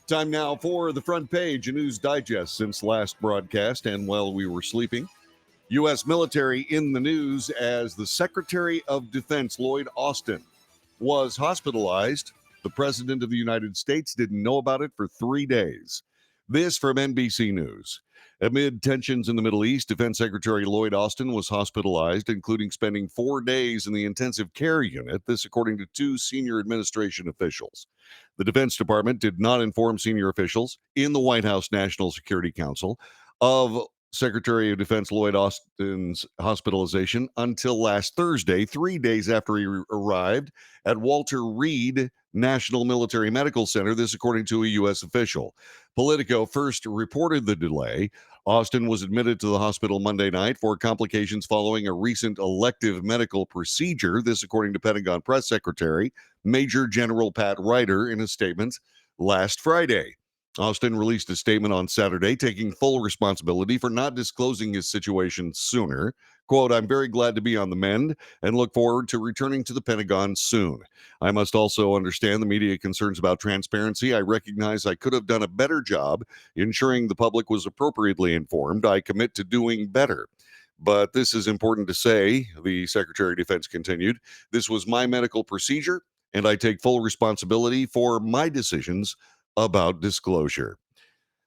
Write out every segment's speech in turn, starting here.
Time now for the front page, a news digest since last broadcast and while we were sleeping. U.S. military in the news as the Secretary of Defense, Lloyd Austin, was hospitalized. The President of the United States didn't know about it for 3 days. This from NBC News. Amid tensions in the Middle East, Defense Secretary Lloyd Austin was hospitalized, including spending 4 days in the intensive care unit. This, according to two senior administration officials. The Defense Department did not inform senior officials in the White House National Security Council of Secretary of Defense Lloyd Austin's hospitalization until last Thursday, 3 days after he arrived at Walter Reed National Military Medical Center. This, according to a U.S. official. Politico first reported the delay. Austin was admitted to the hospital Monday night for complications following a recent elective medical procedure. This, according to Pentagon Press Secretary Major General Pat Ryder in a statement last Friday. Austin released a statement on Saturday taking full responsibility for not disclosing his situation sooner. Quote, "I'm very glad to be on the mend and look forward to returning to the Pentagon soon. I must also understand the media concerns about transparency. I recognize I could have done a better job ensuring the public was appropriately informed. I commit to doing better. But this is important to say," the Secretary of Defense continued. "This was my medical procedure, and I take full responsibility for my decisions about disclosure."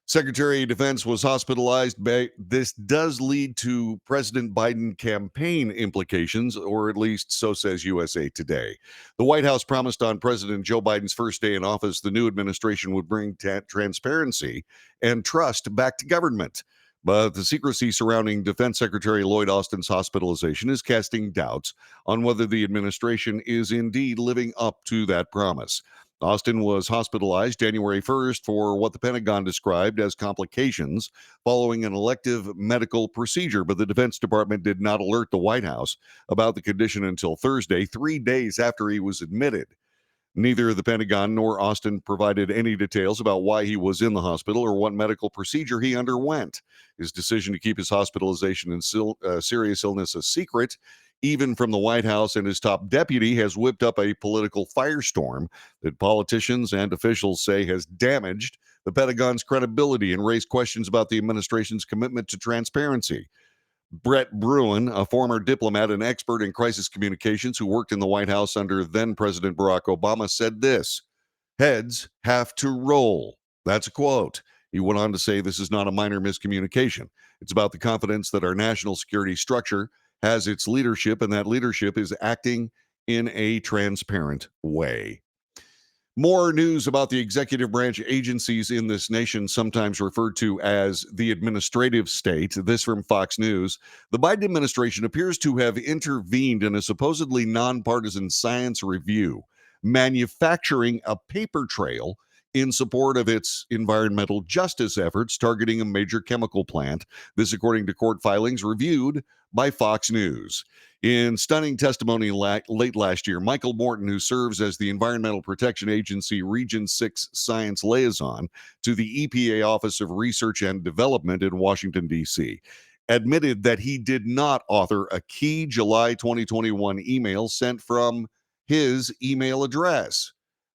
Secretary of Defense was hospitalized. This does lead to President Biden campaign implications, or at least so says USA Today. The White House promised on President Joe Biden's first day in office the new administration would bring transparency and trust back to government. But the secrecy surrounding Defense Secretary Lloyd Austin's hospitalization is casting doubts on whether the administration is indeed living up to that promise. Austin was hospitalized January 1st for what the Pentagon described as complications following an elective medical procedure, but the Defense Department did not alert the White House about the condition until Thursday, 3 days after he was admitted. Neither the Pentagon nor Austin provided any details about why he was in the hospital or what medical procedure he underwent. His decision to keep his hospitalization and serious illness a secret, even from the White House and his top deputy, has whipped up a political firestorm that politicians and officials say has damaged the Pentagon's credibility and raised questions about the administration's commitment to transparency. Brett Bruin, a former diplomat and expert in crisis communications who worked in the White House under then President Barack Obama, said this: "Heads have to roll." That's a quote. He went on to say this is not a minor miscommunication. It's about the confidence that our national security structure has its leadership, and that leadership is acting in a transparent way. More news about the executive branch agencies in this nation, sometimes referred to as the administrative state. This from Fox News. The Biden administration appears to have intervened in a supposedly nonpartisan science review, manufacturing a paper trail in support of its environmental justice efforts targeting a major chemical plant. This, according to court filings reviewed by Fox News. In stunning testimony late last year, Michael Morton, who serves as the Environmental Protection Agency Region 6 Science Liaison to the EPA Office of Research and Development in Washington, D.C., admitted that he did not author a key July 2021 email sent from his email address.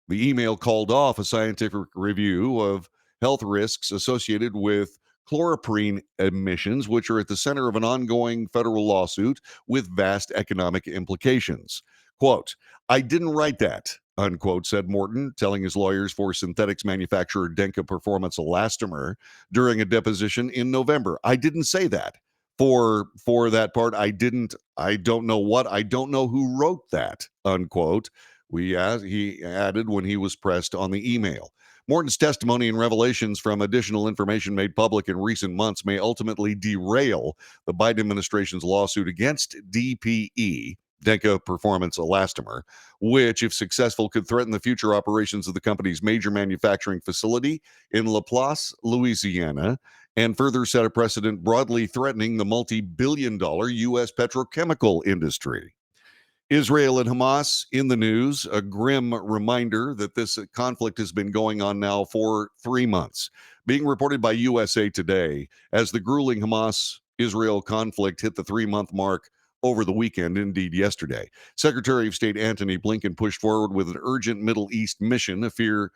The email called off a scientific review of health risks associated with chloroprene emissions, which are at the center of an ongoing federal lawsuit with vast economic implications. Quote, "I didn't write that," unquote, said Morton, telling his lawyers for synthetics manufacturer Denka Performance Elastomer during a deposition in November. "I didn't say that. For that part, I don't know who wrote that," unquote. He added when he was pressed on the email. Morton's testimony and revelations from additional information made public in recent months may ultimately derail the Biden administration's lawsuit against DPE, Denka Performance Elastomer, which, if successful, could threaten the future operations of the company's major manufacturing facility in Laplace, Louisiana, and further set a precedent broadly threatening the multi-billion-dollar U.S. petrochemical industry. Israel and Hamas in the news, a grim reminder that this conflict has been going on now for 3 months. Being reported by USA Today, as the grueling Hamas-Israel conflict hit the 3-month mark over the weekend, indeed yesterday. Secretary of State Antony Blinken pushed forward with an urgent Middle East mission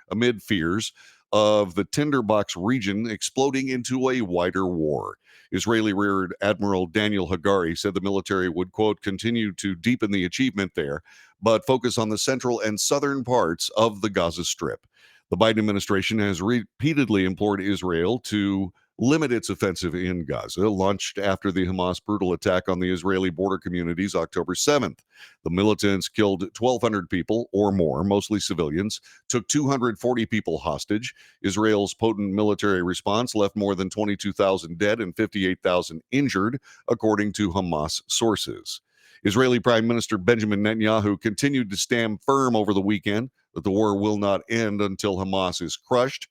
amid fears of the Tinderbox region exploding into a wider war. Israeli Rear Admiral Daniel Hagari said the military would, quote, continue to deepen the achievement there, but focus on the central and southern parts of the Gaza Strip. The Biden administration has repeatedly implored Israel to limit its offensive in Gaza, launched after the Hamas brutal attack on the Israeli border communities October 7th. The militants killed 1,200 people or more, mostly civilians, took 240 people hostage. Israel's potent military response left more than 22,000 dead and 58,000 injured, according to Hamas sources. Israeli Prime Minister Benjamin Netanyahu continued to stand firm over the weekend that the war will not end until Hamas is crushed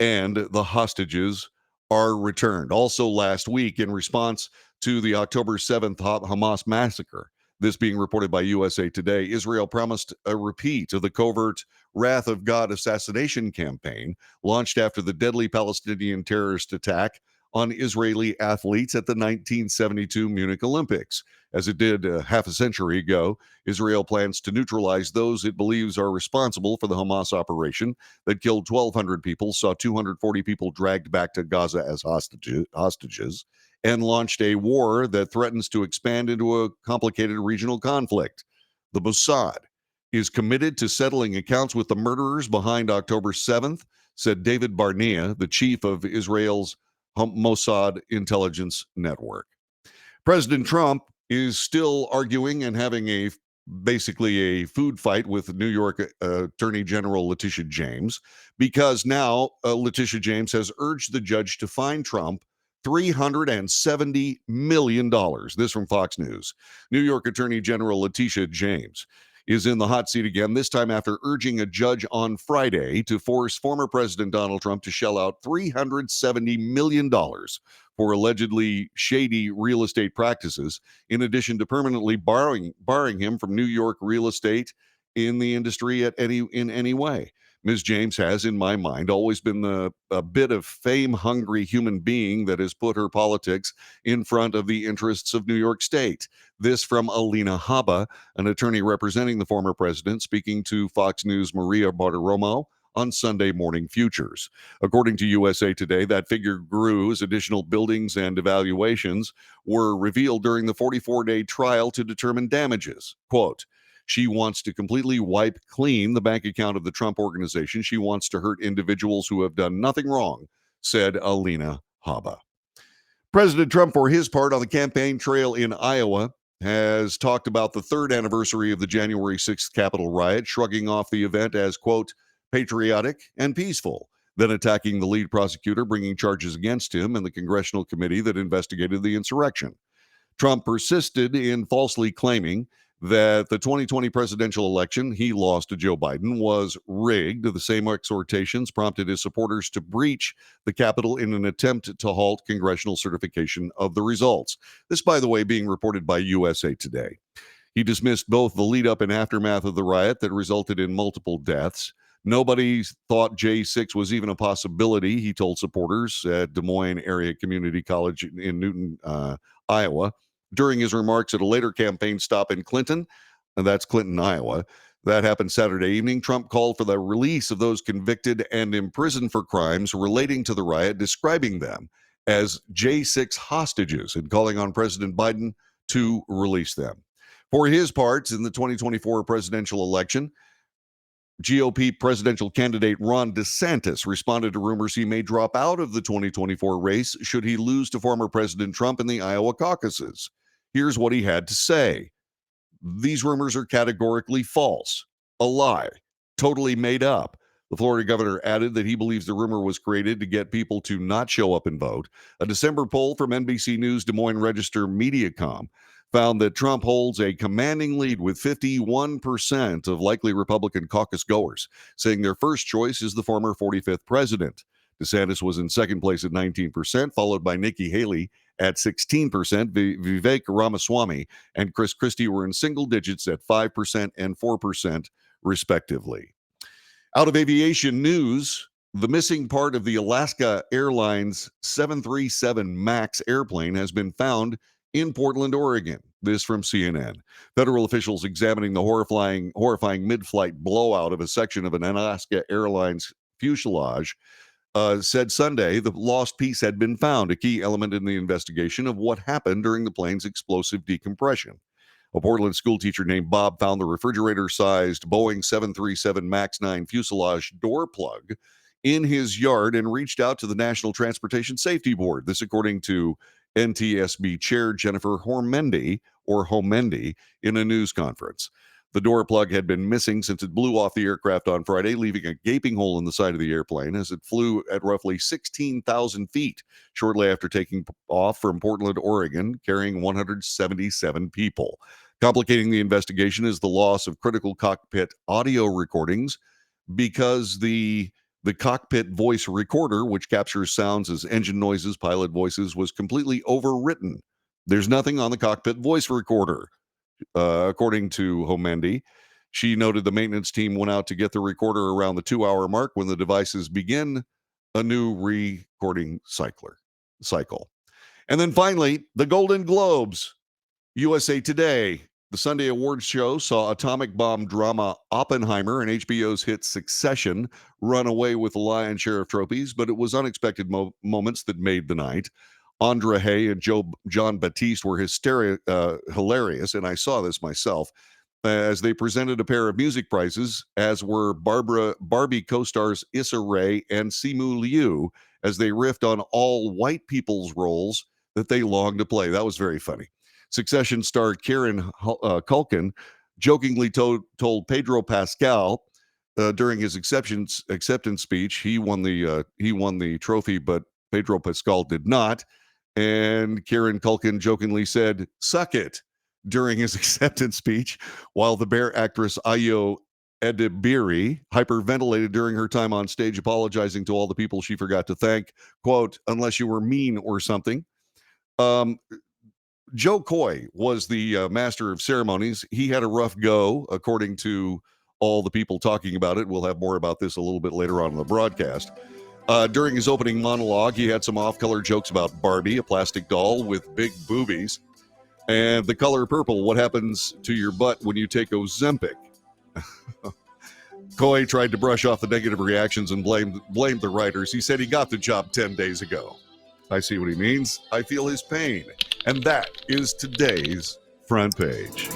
and the hostages are returned. Also, last week, in response to the October 7th Hamas massacre, this being reported by USA Today, Israel promised a repeat of the covert Wrath of God assassination campaign launched after the deadly Palestinian terrorist attack on Israeli athletes at the 1972 Munich Olympics. As it did half a century ago, Israel plans to neutralize those it believes are responsible for the Hamas operation that killed 1,200 people, saw 240 people dragged back to Gaza as hostages, and launched a war that threatens to expand into a complicated regional conflict. The Mossad is committed to settling accounts with the murderers behind October 7th, said David Barnea, the chief of Israel's Mossad intelligence network. President Trump is still arguing and having basically a food fight with New York Attorney General Letitia James, because now Letitia James has urged the judge to fine Trump $370 million. This from Fox News. New York Attorney General Letitia James is in the hot seat again, this time after urging a judge on Friday to force former President Donald Trump to shell out $370 million for allegedly shady real estate practices, in addition to permanently barring him from New York real estate in the industry in any way. Ms. James has, in my mind, always been a bit of fame-hungry human being that has put her politics in front of the interests of New York State. This from Alina Habba, an attorney representing the former president, speaking to Fox News' Maria Bartiromo on Sunday Morning Futures. According to USA Today, that figure grew as additional buildings and evaluations were revealed during the 44-day trial to determine damages. Quote, she wants to completely wipe clean the bank account of the Trump organization. She wants to hurt individuals who have done nothing wrong, said Alina Habba. President Trump, for his part, on the campaign trail in Iowa, has talked about the third anniversary of the January 6th Capitol riot, shrugging off the event as, quote, patriotic and peaceful, then attacking the lead prosecutor, bringing charges against him and the congressional committee that investigated the insurrection. Trump persisted in falsely claiming that the 2020 presidential election he lost to Joe Biden was rigged. The same exhortations prompted his supporters to breach the Capitol in an attempt to halt congressional certification of the results. This, by the way, being reported by USA Today. He dismissed both the lead up and aftermath of the riot that resulted in multiple deaths. Nobody thought J6 was even a possibility, he told supporters at Des Moines Area Community College in Newton, Iowa. During his remarks at a later campaign stop in Clinton, and that's Clinton, Iowa, that happened Saturday evening, Trump called for the release of those convicted and imprisoned for crimes relating to the riot, describing them as J6 hostages and calling on President Biden to release them. For his part, in the 2024 presidential election, GOP presidential candidate Ron DeSantis responded to rumors he may drop out of the 2024 race should he lose to former President Trump in the Iowa caucuses. Here's what he had to say. These rumors are categorically false, a lie, totally made up. The Florida governor added that he believes the rumor was created to get people to not show up and vote. A December poll from NBC News Des Moines Register Mediacom found that Trump holds a commanding lead with 51% of likely Republican caucus goers, saying their first choice is the former 45th president. DeSantis was in second place at 19%, followed by Nikki Haley at 16%. Vivek Ramaswamy and Chris Christie were in single digits at 5% and 4%, respectively. Out of aviation news, the missing part of the Alaska Airlines 737 MAX airplane has been found in Portland, Oregon. This from CNN. Federal officials examining the horrifying mid-flight blowout of a section of an Alaska Airlines fuselage said Sunday the lost piece had been found, a key element in the investigation of what happened during the plane's explosive decompression. A Portland schoolteacher named Bob found the refrigerator-sized Boeing 737 MAX 9 fuselage door plug in his yard and reached out to the National Transportation Safety Board. This according to NTSB Chair Jennifer Hormendi in a news conference. The door plug had been missing since it blew off the aircraft on Friday, leaving a gaping hole in the side of the airplane as it flew at roughly 16,000 feet shortly after taking off from Portland, Oregon, carrying 177 people. Complicating the investigation is the loss of critical cockpit audio recordings because the cockpit voice recorder, which captures sounds as engine noises, pilot voices, was completely overwritten. There's nothing on the cockpit voice recorder. According to Homendi, she noted the maintenance team went out to get the recorder around the 2-hour mark when the devices begin a new recording cycle. And then finally, the Golden Globes. USA Today. The Sunday awards show saw atomic bomb drama Oppenheimer and HBO's hit Succession run away with the lion's share of trophies, but it was unexpected moments that made the night. Andra Hay and John Batiste were hilarious, and I saw this myself, as they presented a pair of music prizes, as were Barbie co-stars Issa Rae and Simu Liu, as they riffed on all white people's roles that they longed to play. That was very funny. Succession star Kieran Culkin jokingly told Pedro Pascal during his acceptance speech he won the trophy, but Pedro Pascal did not. And Kieran Culkin jokingly said, "Suck it," during his acceptance speech, while the Bear actress Ayo Edebiri hyperventilated during her time on stage, apologizing to all the people she forgot to thank. Quote, "Unless you were mean or something." Joe Coy was the master of ceremonies. He had a rough go, according to all the people talking about it. We'll have more about this a little bit later on in the broadcast. During his opening monologue, he had some off-color jokes about Barbie, a plastic doll with big boobies, and the color purple, what happens to your butt when you take Ozempic. Coy tried to brush off the negative reactions and blamed the writers. He said he got the job 10 days ago. I see what he means. I feel his pain. And that is today's Front Page.